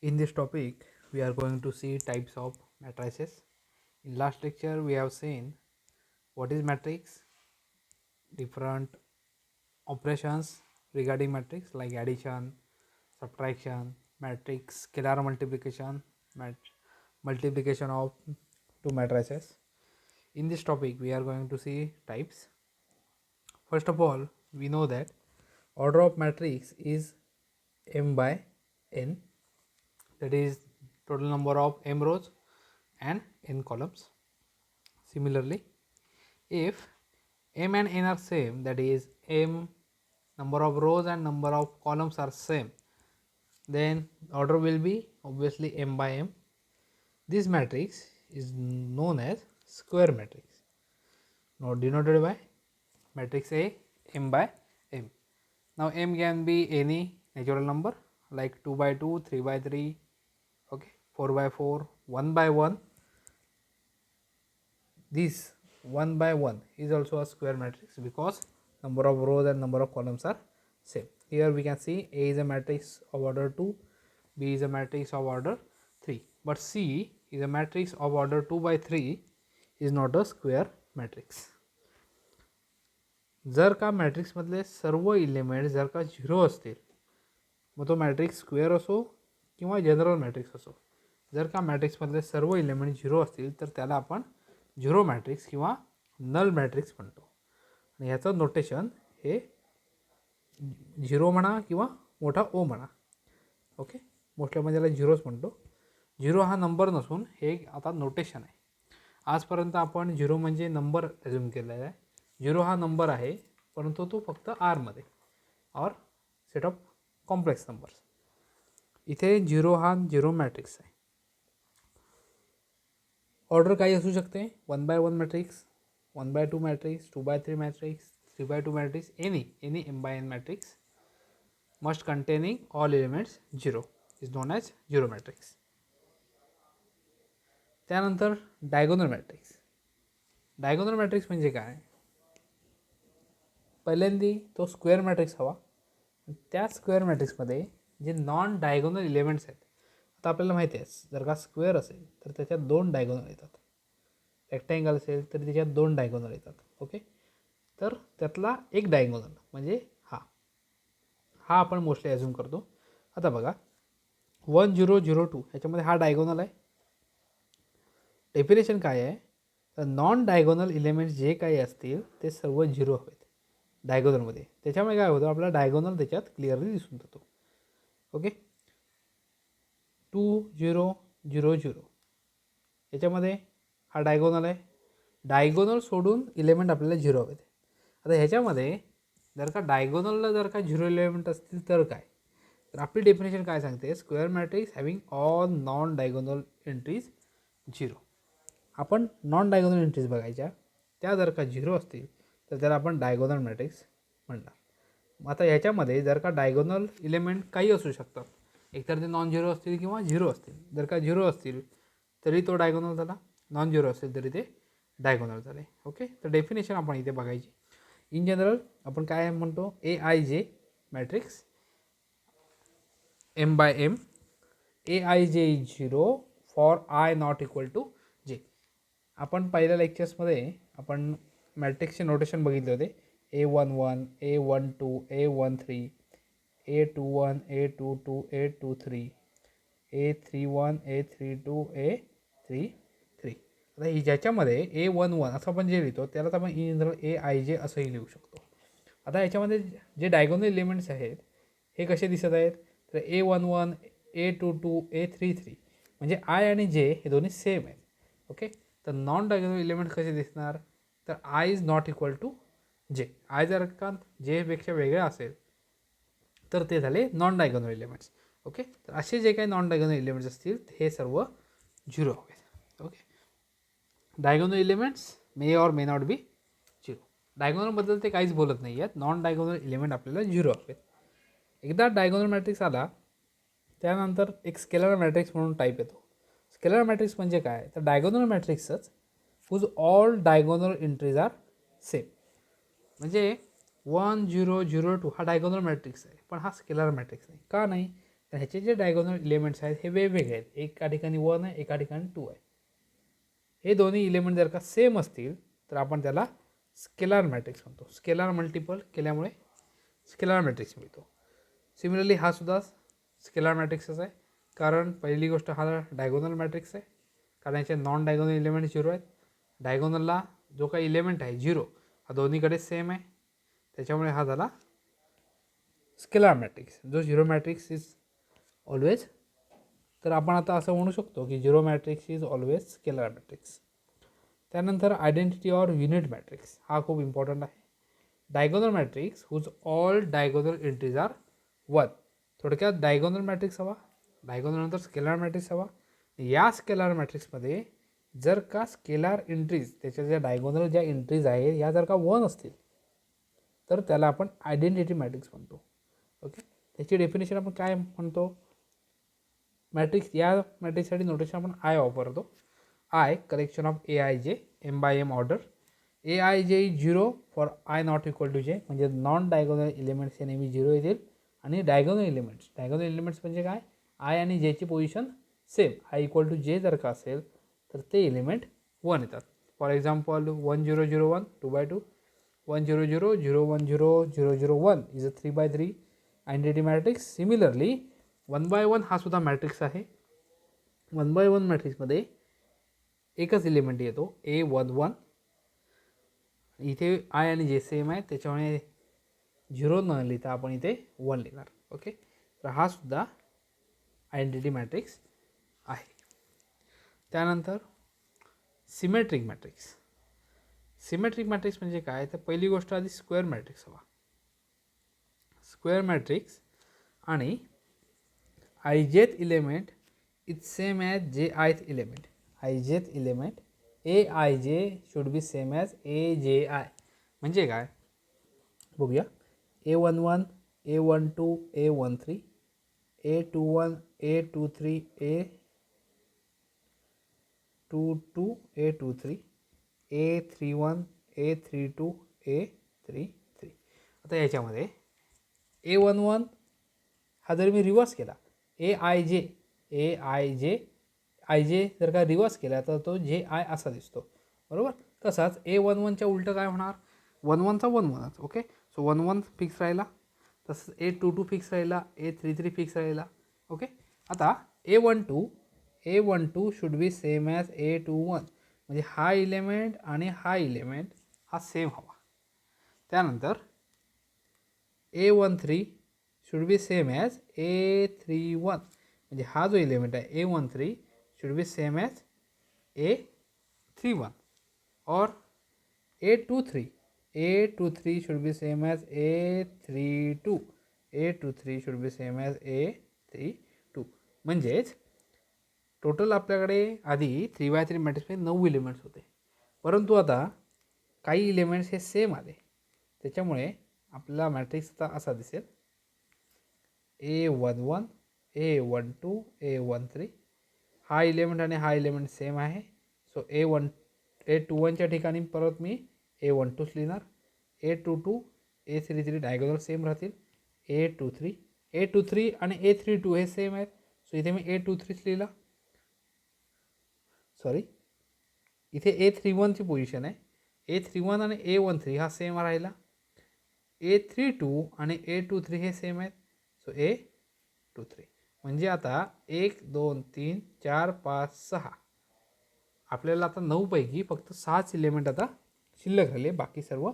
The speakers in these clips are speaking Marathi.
In this topic, we are going to see types of matrices. In last lecture, we have seen what is matrix, different operations regarding matrix like addition, subtraction, matrix, scalar multiplication, multiplication of two matrices. In this topic, we are going to see types. First of all, we know that order of matrix is m by n, that is total number of m rows and n columns. Similarly, if m and n are same, that is m number of rows and number of columns are same, then order will be obviously m by m. This matrix is known as square matrix, now denoted by matrix A m by m. Now m can be any natural number like 2 by 2, 3 by 3, okay, 4 by 4, 1 by 1. This 1 by 1 is also a square matrix because number of rows and number of columns are same. Here we can see A is a matrix of order 2, B is a matrix of order 3, but C is a matrix of order 2 by 3 is not a square matrix. जर का मॅट्रिक्स मधले सर्व इलिमेंट जर का 0 असतील, मग तो मॅट्रिक्स स्क्वेअर असो किंवा जनरल मॅट्रिक्स असो, जर का मॅट्रिक्समधले सर्व इलिमेंट 0 असतील तर त्याला आपण झिरो मॅट्रिक्स किंवा नल मॅट्रिक्स म्हणतो. आणि ह्याचं नोटेशन हे 0 म्हणा किंवा मोठा ओ म्हणा. ओके, मोस्टली आपण त्याला झिरोच म्हणतो. झिरो हा नंबर नसून हे आता नोटेशन आहे. आजपर्यंत आपण झिरो म्हणजे नंबर ॲझ्युम केलेला आहे. झिरो हा नंबर आहे, परंतु तो फक्त आरमध्ये और सेट ऑफ कॉम्प्लेक्स नंबर्स. इथे झिरो हा झिरो मॅट्रिक्स आहे. ऑर्डर काही असू शकते, 1 by 1 matrix, 1 by 2 matrix, 2 by 3 matrix, 3 by 2 matrix, any m by n matrix must containing all elements 0 is non as zero matrix. त्यानंतर डायगोनल मॅट्रिक्स. डायगोनल मॅट्रिक्स म्हणजे काय? पहिल्यांदी तो स्क्वेअर मॅट्रिक्स हवा. त्या स्क्वेअर मॅट्रिक्समध्ये जे नॉन डायगोनल इलेमेंट्स आहेत, आता आपल्याला माहिती आहे जर का स्क्वेअर असेल तर त्याच्यात 2 डायगोनल येतात. रेक्टँगल असेल तर त्याच्यात 2 डायगोनल येतात. ओके, तर त्यातला एक डायगोनल म्हणजे हा हा आपण मोस्टली ॲझ्युम करतो. आता बघा 1 0 0 2 ह्याच्यामध्ये हा डायगोनल आहे. डेफिनेशन काय आहे? तर नॉन डायगोनल इलेमेंट्स जे काही असतील ते सर्व 0 हवेत डायगोनलमध्ये. त्याच्यामुळे काय होतं, आपला डायगोनल त्याच्यात क्लिअरली दिसून जातो. ओके, 2 0 0 0 याच्यामध्ये हा डायगोनल आहे. डायगोनल सोडून इलेमेंट आपल्याला 0 हवेत. आता ह्याच्यामध्ये जर का डायगोनलला जर का 0 इलेमेंट असतील तर काय? तर आपली डेफिनेशन काय सांगते? Square matrix having all non diagonal entries 0. आपण नॉन डायगोनल एंट्रीज बघायच्या, त्या जर का 0 असतील तर त्याला आपण डायगोनल मॅट्रिक्स म्हणणार. आता ह्याच्यामध्ये जर का डायगोनल इलेमेंट काही असू शकतात, एकतर ते नॉन झिरो असतील किंवा 0 असतील. जर का 0 असतील तरी तो डायगोनल झाला, नॉन झिरो असेल तरी ते डायगोनल झाले. ओके, तर डेफिनेशन आपण इथे बघायची. इन जनरल आपण काय म्हणतो? AIJ matrix m by m. AIJ is 0 for I not equal to J. आपण पहिल्या लेक्चर्समध्ये आपण मॅट्रिक्सचे नोटेशन बघितले होते. A11, A12, A13, A21, A22, A23, A31, A32, A33. आता ही ज्याच्यामध्ये A11 असं आपण जे लिहितो त्यालाच आपण इन जनरल AIJ असंही लिहू शकतो. आता याच्यामध्ये जे डायगोनल एलिमेंट्स आहेत हे कसे दिसत आहेत? तर A11, A22, A33 म्हणजे आय आणि जे हे दोन्ही सेम आहेत. ओके, तर नॉन डायगोनल एलिमेंट कसे दिसणार? तर I is not equal to J. I जर का जेपेक्षा वेगळा असेल तर ते झाले नॉन डायगोनल एलिमेंट्स. ओके, तर असे जे काही नॉन डायगोनल एलिमेंट्स असतील हे सर्व 0 हवेत. Okay, diagonal elements may or may not be 0. डायगोनलबद्दल ते काहीच बोलत नाही आहेत. नॉन डायगोनल एलिमेंट आपल्याला 0 हवेत. एकदा डायगोनल मॅट्रिक्स आला त्यानंतर एक स्केलर मॅट्रिक्स म्हणून टाईप येतो. स्केलर मॅट्रिक्स म्हणजे काय? तर डायगोनल मॅट्रिक्सच whose all diagonal entries are same. म्हणजे 1 0 0 2 हा डायगोनल मॅट्रिक्स आहे, पण हा स्केलर मॅट्रिक्स नाही. का नाही? तर ह्याचे जे डायगोनल इलेमेंट्स आहेत हे वेगवेगळे आहेत. एका ठिकाणी 1 आहे, एका ठिकाणी 2 आहे. हे दोन्ही इलेमेंट जर का सेम असतील तर आपण त्याला स्केलार मॅट्रिक्स म्हणतो. स्केलार मल्टिपल केल्यामुळे स्केलार मॅट्रिक्स मिळतो. सिमिलरली हा सुद्धा स्केलार मॅट्रिक्सच आहे, कारण पहिली गोष्ट हा डायगोनल मॅट्रिक्स आहे, कारण याचे नॉन डायगोनल इलेमेंट 0 आहेत. डायगोनलला जो काही इलेमेंट आहे 0 हा दोन्हीकडे सेम आहे, त्याच्यामुळे हा झाला स्केलार मॅट्रिक्स. जो 0 मॅट्रिक्स इज ऑलवेज, तर आपण आता असं म्हणू शकतो की 0 matrix is always scalar matrix. त्यानंतर आयडेंटिटी ऑर युनिट मॅट्रिक्स हा खूप इम्पॉर्टंट आहे. Diagonal matrix whose all diagonal entries are 1. थोडक्यात डायगोनल मॅट्रिक्स हवा, डायगोनलनंतर स्केलार मॅट्रिक्स हवा. या स्केलार मॅट्रिक्समध्ये जर का स्केलार एंट्रीज, त्याच्या ज्या डायगोनल ज्या एंट्रीज आहेत या जर का 1 असतील तर त्याला आपण आयडेंटिटी मॅट्रिक्स म्हणतो. ओके, त्याची डेफिनेशन आपण काय म्हणतो, मॅट्रिक्स या मॅट्रिक्ससाठी नोटेशन आपण आय वापरतो. I collection of A I J M by M order. A I J is 0 for I not equal to J, म्हणजे नॉन डायगोनल इलेमेंट्स हे नेहमी 0 येतील. आणि डायगोनल इलेमेंट्स म्हणजे काय, आय आणि जेची position same, I equal to J जर का असेल तर ते इलेमेंट 1 येतात. For example 1 0 0 1 2/2, 1 0 0 0 1 0 0 0 1 is a 3/3 identity matrix. Similarly 1/1 हा सुद्धा मॅट्रिक्स आहे. 1/1 मॅट्रिक्समध्ये एकच इलेमेंट येतो A11. इथे आय आणि जे सेम आहे, त्याच्यामुळे 0 न लिहिता आपण इथे 1 लिहिणार. ओके, तर हा सुद्धा आयडेंटिटी मॅट्रिक्स आहे. त्यानंतर सिमेट्रिक मॅट्रिक्स. सिमेट्रिक मॅट्रिक्स म्हणजे काय, तर पहिली गोष्ट आधी स्क्वेअर मॅट्रिक्स हवा. स्क्वेअर मॅट्रिक्स आणि ijth element is same as jith element. ijth element aij should be same as aji. म्हणजे काय बघूया, a11 a12 a13 a21 a23 a22 a23 a31 a32 a33. आता याच्यामध्ये a11 हा जर मी रिवर्स केला, आय जे जर का रिवर्स केला तर तो जे आय असा दिसतो, बरोबर. तसाच A11च्या उलटं काय होणार, 11चा 11च. ओके, सो 11 फिक्स राहिला, तसंच A22 फिक्स राहिला, A33 फिक्स राहिला. ओके, आता A12 should be same as A21, म्हणजे हा इलेमेंट आणि हा इलेमेंट हा सेम हवा. त्यानंतर A13 should be same as A31, म्हणजे हा जो इलेमेंट आहे A13 should be same as A31, और A23 should be same as A32 should be same as A32. म्हणजेच टोटल आपल्याकडे आधी 3x3 मॅट्रिक्समध्ये 9 इलेमेंट्स होते, परंतु आता काही इलेमेंट्स हे सेम आले, त्याच्यामुळे आपला मॅट्रिक्स आता असा दिसेल, A11 A12 A13. हा इलेमेंट आणि हा इलेमेंट सेम आहे, सो A21च्या ठिकाणी परत मी A12 लिहिणार. A22 A33 डायगोनल सेम राहतील. A23 आणि A32 हे सेम आहेत, सो इथे मी A23 लिहिला. सॉरी, इथे A31ची पोझिशन आहे. A31 आणि A13 हा सेम राहिला. A32 आणि A23 हे सेम आहेत, सो A23. म्हणजे आता 1 2 3 4 5 6 आपल्याला आता 9 पैकी फक्त 6च इलेमेंट आता शिल्लक राहिले, बाकी सर्व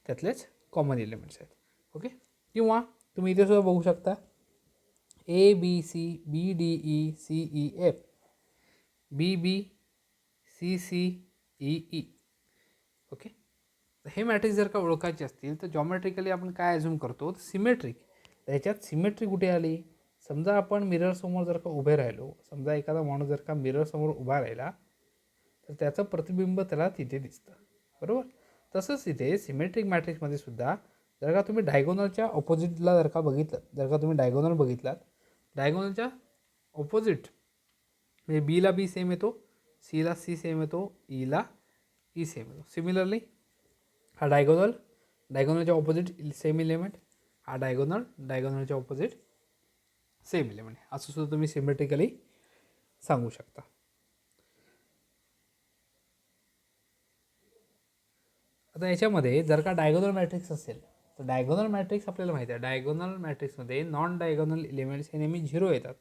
त्यातलेच कॉमन इलेमेंट्स आहेत. ओके, किंवा तुम्ही इथे सुद्धा बघू शकता ABCBDECEF BBCCEE. ओके, हे मॅट्रिक्स जर का ओळखायचे असतील तर जॉमेट्रिकली आपण काय ॲझ्युम करतो, सिमेट्रिक. त्याच्यात सिमेट्री कुठे आली, समजा आपण मिररसमोर जर का उभे राहिलो, समजा एखादा माणूस जर का मिररसमोर उभा राहिला तर त्याचं प्रतिबिंब त्याला तिथे दिसतं, बरोबर. तसंच इथे सिमेट्रिक मॅट्रिक्समध्ये सुद्धा जर का तुम्ही डायगोनलच्या ऑपोजिटला जर का बघितलं, जर का तुम्ही डायगोनल बघितलात, डायगोनलच्या ऑपोजिट म्हणजे बीला बी सेम येतो, सीला सी सेम येतो, ईला ई सेम येतो. सिमिलरली हा डायगोनलच्या ऑपोजिट सेम इलेमेंट, हा डायगोनलच्या ऑपोजिट सेम एलिमेंट आहे, असं सुद्धा तुम्ही सिमेट्रिकली सांगू शकता. आता याच्यामध्ये जर का डायगोनल मॅट्रिक्स असेल तर डायगोनल मॅट्रिक्स आपल्याला माहिती आहे, डायगोनल मॅट्रिक्समध्ये नॉन डायगोनल एलिमेंट्स हे नेहमी 0 येतात.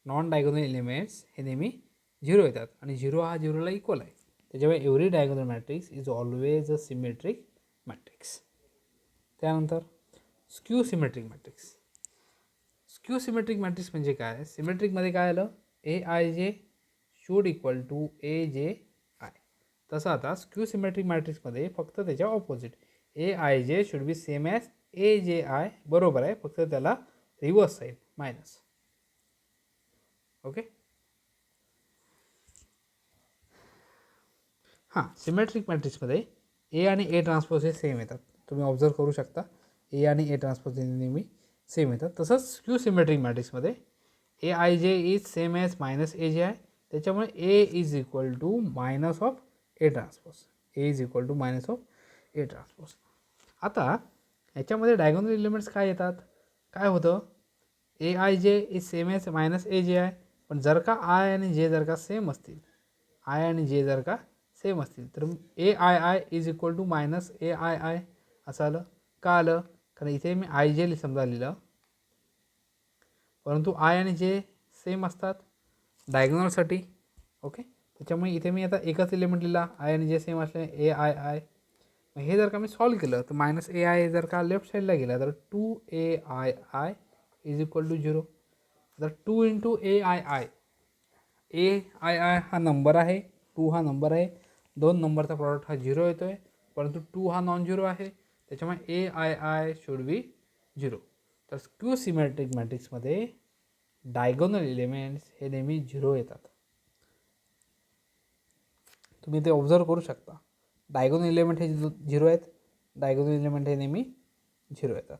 नॉन डायगोनल एलिमेंट्स हे नेहमी 0 येतात आणि 0 हा 0ला इक्वल आहे. त्याच्यामुळे every diagonal matrix is always a symmetric matrix. त्यानंतर skew symmetric matrix. Skew symmetric matrix म्हणजे काय? सिमेट्रिकमध्ये काय आलं, A I J should equal to A J I. तसं आता स्क्यू सिमेट्रिक मॅट्रिक्समध्ये फक्त त्याच्या opposite, A I J should be same as A J I, बरोबर आहे, फक्त त्याला रिव्हर्स साईड मायनस. ओके. हां, सिमेट्रिक मॅट्रिक्समध्ये ए आणि ए ट्रान्सपोज हे सेम येतात. तुम्ही ऑब्झर्व करू शकता, ए आणि ए ट्रान्सपोज नेहमी सेम येतात. तसंच स्क्यू सिमेट्रिक मॅट्रिक्समध्ये A I J is same as minus A J I, त्याच्यामुळे A is equal to minus of A transpose. A is equal to minus of A transpose. आता ह्याच्यामध्ये डायगोनल एलिमेंट्स काय येतात? काय होतं, A I J is same as minus A J I, पण जर का आय आणि जे जर का सेम असतील, आय आणि जे जर का सेम असतील तर A I I is equal to minus A I I असं आलं. का आलं? कारण इथे मी आय जे समजा लिहिलं, परंतु आय आणि जे सेम असतात डायगोनलसाठी. ओके. त्याच्यामुळे इथे मी आता एकच एलिमेंट लिहिला, आय आणि जे सेम असले ए आय आय. मग हे जर का मी सॉल्व केलं तर मायनस ए आय जर का लेफ्ट साईडला गेला तर 2ai इज इक्वल टू 0. तर 2 into A I I, A I I हा नंबर आहे, 2 हा नंबर आहे, दोन नंबरचा प्रॉडक्ट हा 0 येतो आहे, परंतु 2 हा नॉन 0 आहे, त्याच्यामुळे ए आय आय शुड बी 0. तर स्क्यू सिमेट्रिक मॅट्रिक्समध्ये डायगोनल एलिमेंट्स हे नेहमी 0 येतात. तुम्ही ते ऑब्झर्व करू शकता, डायगोनल एलिमेंट हे 0 आहेत, डायगोनल एलिमेंट हे नेहमी 0 येतात.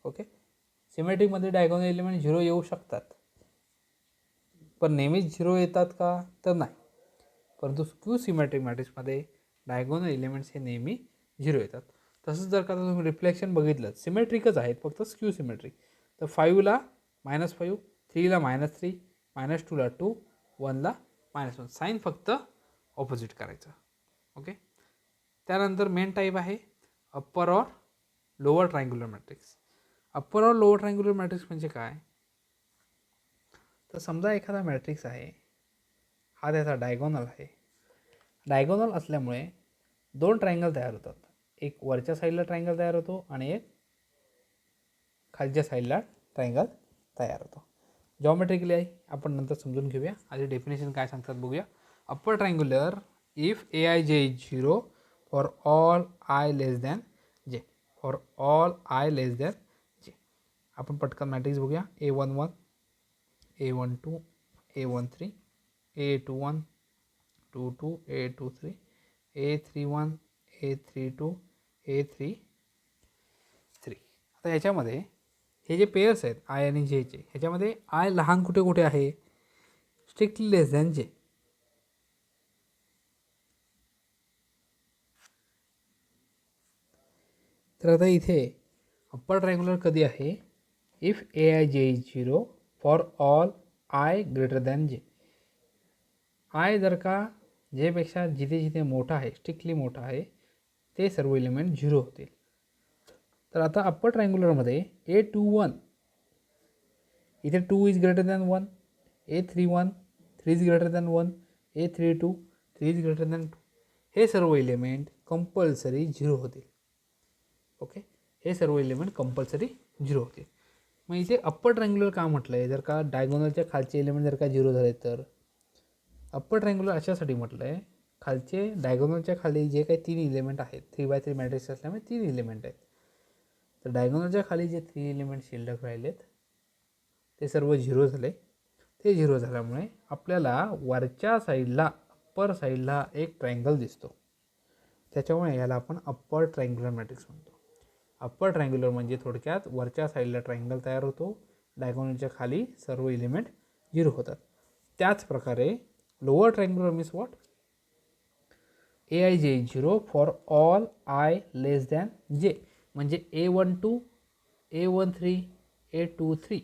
ओके. सिमेट्रिकमध्ये डायगोनल एलिमेंट 0 येऊ शकतात, पण नेहमीच 0 येतात का? तर नाही. परंतु स्क्यू सिमेट्रिक मॅट्रिक्समध्ये डायगोनल एलिमेंट्स हे नेहमी 0 येतात. तसंच जर का तुम्ही रिफ्लेक्शन बघितलं, सिमेट्रिकच आहेत, फक्त स्क्यू सिमेट्रिक. तर 5ला -5, 3ला -3, -2ला 2, 1ला -1. साईन फक्त ऑपोजिट करायचं. ओके. त्यानंतर मेन टाईप आहे upper or lower triangular matrix. Upper or lower triangular matrix म्हणजे काय? तर समजा एखादा मॅट्रिक्स आहे, हा त्याचा डायगोनल आहे. डायगोनल असल्यामुळे 2 ट्रायंगल तयार होतात. एक वरच्या साईडला ट्रायंगल तयार होतो आणि एक खालच्या साईडला ट्रायंगल तयार होतो. जॉमेट्रिकली आहे, आपण नंतर समजून घेऊया. आधी डेफिनेशन काय सांगतात बघूया. Upper triangular if A I J is 0 for all I less than J. For all I less than J. आपण पटकन मॅट्रिक्स बघूया. A11, A12, A13, A21, 22, A23, A31, A32, A33. आता याच्यामध्ये हे जे पेयर्स आहेत आय आणि जेचे, ह्याच्यामध्ये आय लहान कुठे कुठे आहे? स्ट्रिक्टली लेस दॅन जे. तर आता इथे अप्पर ट्रायंग्युलर कधी आहे? If A I J is 0 for all I greater than जे. आय जर का जेपेक्षा जिथे जिथे मोठा आहे, स्ट्रिक्टली मोठा आहे, ते सर्व एलिमेंट 0 होतील. तर आता अप्पर ट्रायंग्युलरमध्ये A21 इथे 2 is greater than 1, A31 3 is greater than 1, A32 3 is greater than 2. हे सर्व एलिमेंट कंपल्सरी 0 होतील. ओके. हे सर्व एलिमेंट कंपल्सरी 0 होतील. मग इथे अप्पर ट्रायंग्युलर का म्हटलं आहे? जर का डायगोनलच्या खालचे एलिमेंट जर का 0 झाले तर अप्पर ट्रायंग्युलर अशासाठी म्हटलं आहे, खालचे डायगोनलच्या खाली जे काही 3 एलिमेंट आहेत, 3x3 मॅट्रिक्स असल्यामुळे 3 एलिमेंट आहेत. तर डायगोनलच्या खाली जे 3 एलिमेंट शिल्लक राहिलेत ते सर्व 0 झाले. ते 0 झाल्यामुळे आपल्याला वरच्या साईडला, अप्पर साईडला एक ट्रायंगल दिसतो. त्याच्यामुळे याला आपण अप्पर ट्रायंग्युलर मॅट्रिक्स म्हणतो. अप्पर ट्रायंग्युलर म्हणजे थोडक्यात वरच्या साईडला ट्रायंगल तयार होतो, डायगोनलच्या खाली सर्व एलिमेंट 0 होतात. त्याच प्रकारे lower triangular means what? A I J is 0 for all I less than J. म्हणजे A12, A13, A23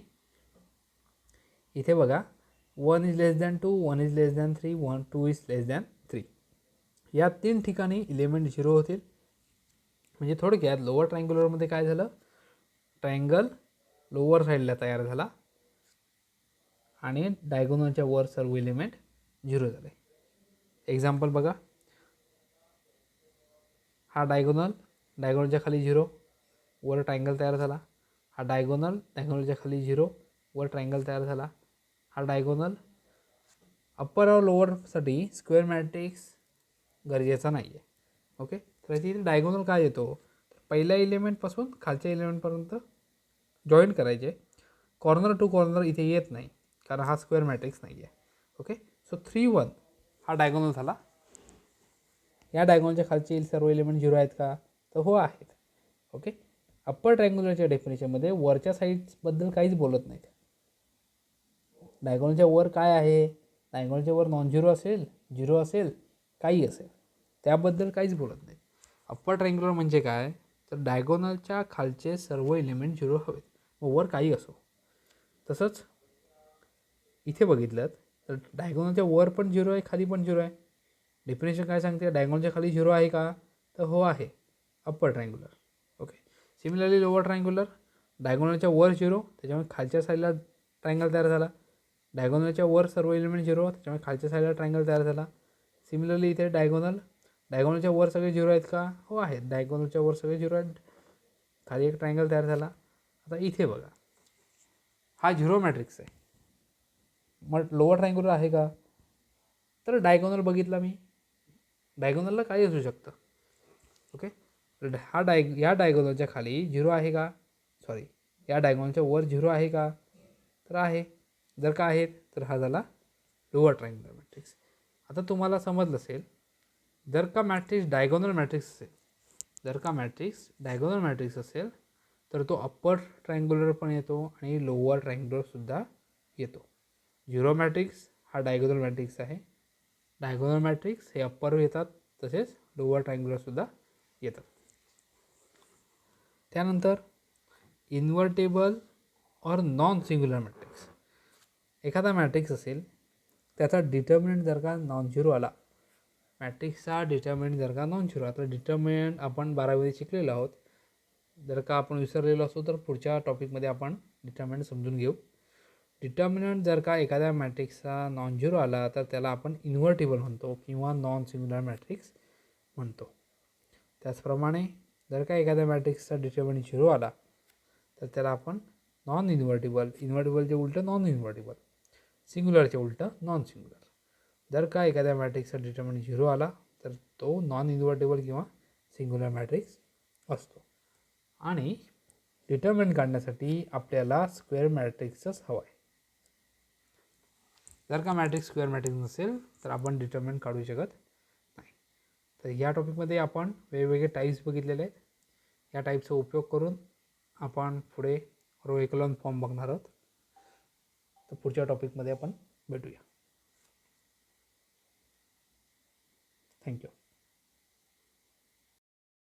इथे बघा 1 is less than 2, 1 is less than 3, 2 is less than 3. या 3 ठिकाणी इलिमेंट 0 होतील. म्हणजे थोडक्यात लोअर ट्रायंग्युलरमध्ये काय झालं, ट्रायंगल लोअर साईडला तयार झाला आणि डायगोनलच्या वर सर्व इलिमेंट 0 झाले. एक्झाम्पल बघा, हा डायगोनलच्या खाली 0, वर ट्रायंगल तयार झाला. हा डायगोनलच्या खाली 0, वर ट्रायंगल तयार झाला. हा डायगोनल अप्पर और लोअरसाठी स्क्वेअर मॅट्रिक्स गरजेचा नाही आहे. ओके, तर इथे डायगोनल काय येतो, तर पहिल्या इलिमेंटपासून खालच्या इलिमेंटपर्यंत जॉईन करायचे. कॉर्नर टू कॉर्नर इथे येत नाही कारण हा स्क्वेअर मॅट्रिक्स नाही आहे. ओके, सो 3, 1 हा डायगोनल झाला. या डायगोनलच्या खालचे सर्व एलिमेंट 0 आहेत का, तर हो आहेत. ओके, अप्पर ट्रायंग्युलरच्या डेफिनेशनमध्ये वरच्या साईड्सबद्दल काहीच बोलत नाहीत. डायगोनलच्या वर काय आहे, डायगोनलच्या वर नॉन 0 असेल, 0 असेल, काही असेल, त्याबद्दल काहीच बोलत नाही. अप्पर ट्रायंग्युलर म्हणजे काय, तर डायगोनलच्या खालचे सर्व एलिमेंट 0 हवेत, मग वर काही असो. तसंच इथे बघितलं तर डायगोनलच्या वर पण 0 आहे, खाली पण 0 आहे. डेफिनेशन काय सांगते, डायगोनलच्या खाली 0 आहे का, तर हो आहे, upper triangular. Okay, similarly lower triangular, डायगोनलच्या वर 0, त्याच्यामुळे खालच्या साईडला ट्रायंगल तयार झाला. डायगोनलच्या वर सर्व एलिमेंट 0, त्याच्यामुळे खालच्या साईडला ट्रायंगल तयार झाला. सिमिलरली इथे डायगोनलच्या वर सगळे 0 आहेत का, हो आहेत, डायगोनलच्या वर सगळे 0 आहेत, खाली एक ट्रायंगल तयार झाला. आता इथे बघा, हा 0 मॅट्रिक्स आहे, मग लोअर ट्रायंग्युलर आहे का, तर डायगोनल बघितला मी, डायगोनलला काही असू शकतं. ओके, तर या डायगोनलच्या खाली 0 आहे का, सॉरी, या डायगोनलच्या वर 0 आहे का, तर आहे. जर का आहेत तर हा झाला लोअर ट्रायंग्युलर मॅट्रिक्स. आता तुम्हाला समजलं असेल, जर का मॅट्रिक्स डायगोनल मॅट्रिक्स असेल तर तो अप्पर ट्रायंग्युलर पण येतो आणि लोअर ट्रायंग्युलरसुद्धा येतो. 0 मॅट्रिक्स हा डायगोनल मॅट्रिक्स आहे. डायगोनल मॅट्रिक्स हे अप्पर येतात, तसेच लोअर ट्रायंग्युलरसुद्धा येतात. त्यानंतर इन्व्हर्टेबल और नॉन सिंग्युलर मॅट्रिक्स. एखादा मॅट्रिक्स असेल, त्याचा डिटर्मिनंट जर का नॉन 0 आला, मॅट्रिक्सचा डिटर्मिनंट जर का नॉन 0, आता डिटर्मिनंट आपण 12वीमध्ये शिकलेलो आहोत. जर का आपण विसरलेलो असतो तर पुढच्या टॉपिकमध्ये आपण डिटर्मिनंट समजून घेऊ. डिटर्मिनंट जर का एखाद्या मॅट्रिक्सचा नॉन 0 आला तर त्याला आपण इन्व्हर्टेबल म्हणतो किंवा नॉन सिंग्युलर मॅट्रिक्स म्हणतो. त्याचप्रमाणे जर का एखाद्या मॅट्रिक्सचा डिटर्मिनंट 0 आला तर त्याला आपण नॉन इन्व्हर्टेबलचे उलटं नॉन इन्व्हर्टेबल, सिंग्युलरचे उलटं नॉन सिंग्युलर. जर का एखाद्या मॅट्रिक्सचा डिटर्मिनंट 0 आला तर तो नॉन इन्व्हर्टेबल किंवा सिंग्युलर मॅट्रिक्स असतो. आणि डिटर्मिनंट काढण्यासाठी आपल्याला स्क्वेअर मॅट्रिक्सच हवा आहे. जर का मॅट्रिक्स स्क्वेअर मॅट्रिक्स नसेल तर आपण डिटर्मिनंट काढू शकत नाही. तर या टॉपिकमध्ये आपण वेगवेगळे टाईप्स बघितलेले आहेत. या टाईपचा उपयोग करून आपण पुढे रो एकलॉन फॉर्म बघणार आहोत. तर पुढच्या टॉपिकमध्ये आपण भेटूया. थँक्यू.